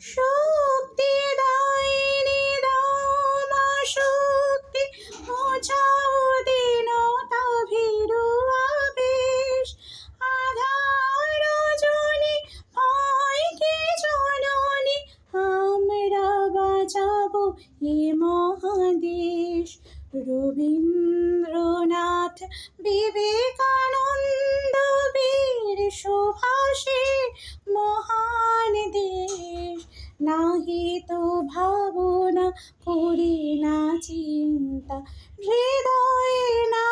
শক্তি দায়িনী দাও মা শক্তি, মোছাও দীনতা ভীরু আবেশ। আধার রজনী হয় কি জননী, আমরা বাঁচাবো এ মহাদেশ। রবীন্দ্রনাথ, বিবেকানন্দ, বীর সুভাষে মহান দেশ। নাহি তো ভাবনা, করি না চিন্তা, হৃদয়ে না